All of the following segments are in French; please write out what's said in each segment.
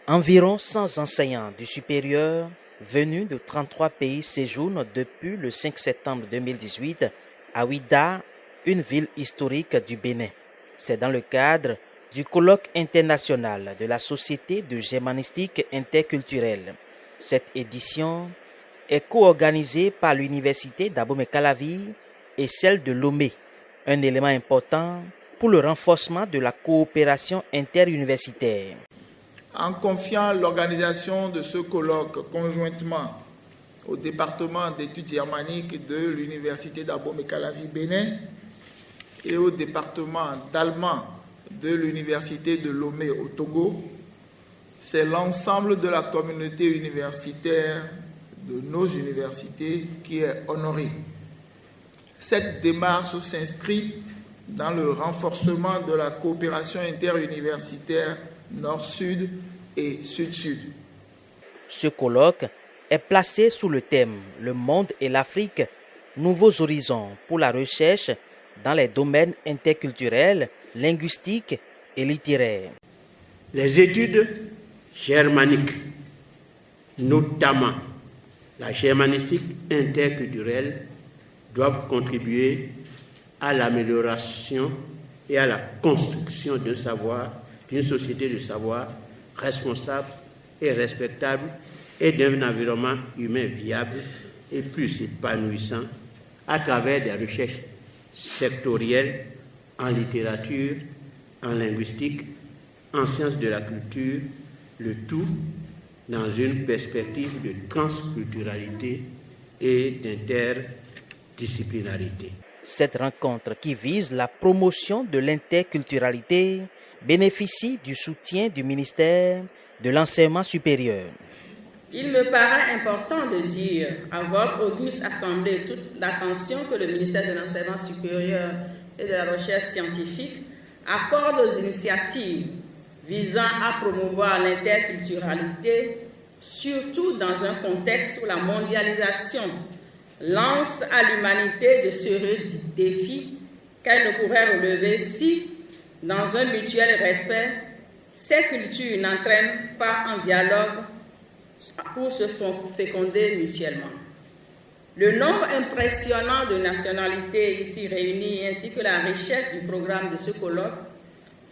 Environ 100 enseignants du supérieur venus de 33 pays séjournent depuis le 5 septembre 2018 à Ouidah, une ville historique du Bénin. C'est dans le cadre du colloque international de la Société de germanistique interculturelle. Cette édition est co-organisée par l'Université d'Abomey-Calavi et celle de Lomé, un élément important pour le renforcement de la coopération interuniversitaire. En confiant l'organisation de ce colloque conjointement au département d'études germaniques de l'Université d'Abomey-Calavi Bénin et au département d'allemand de l'Université de Lomé au Togo, c'est l'ensemble de la communauté universitaire de nos universités qui est honorée. Cette démarche s'inscrit dans le renforcement de la coopération interuniversitaire Nord-Sud et Sud-Sud. Ce colloque est placé sous le thème « Le monde et l'Afrique, nouveaux horizons pour la recherche dans les domaines interculturels, linguistiques et littéraires ». Les études germaniques, notamment la germanistique interculturelle, doivent contribuer à l'amélioration et à la construction d'un savoir, d'une société de savoir responsable et respectable et d'un environnement humain viable et plus épanouissant à travers des recherches sectorielles en littérature, en linguistique, en sciences de la culture, le tout dans une perspective de transculturalité et d'interdisciplinarité. Cette rencontre qui vise la promotion de l'interculturalité bénéficie du soutien du ministère de l'Enseignement supérieur. Il me paraît important de dire à votre auguste Assemblée toute l'attention que le ministère de l'Enseignement supérieur et de la Recherche scientifique accorde aux initiatives visant à promouvoir l'interculturalité, surtout dans un contexte où la mondialisation lance à l'humanité de sérieux défis qu'elle ne pourrait relever si, dans un mutuel respect, ces cultures n'entraînent pas un dialogue pour se féconder mutuellement. Le nombre impressionnant de nationalités ici réunies ainsi que la richesse du programme de ce colloque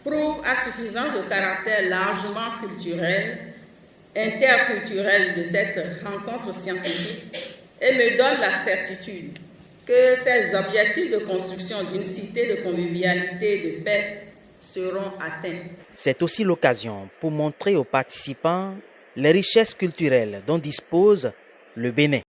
prouvent à suffisance le caractère largement culturel, interculturel de cette rencontre scientifique et me donne la certitude que ces objectifs de construction d'une cité de convivialité et de paix seront atteints. C'est aussi l'occasion pour montrer aux participants les richesses culturelles dont dispose le Bénin.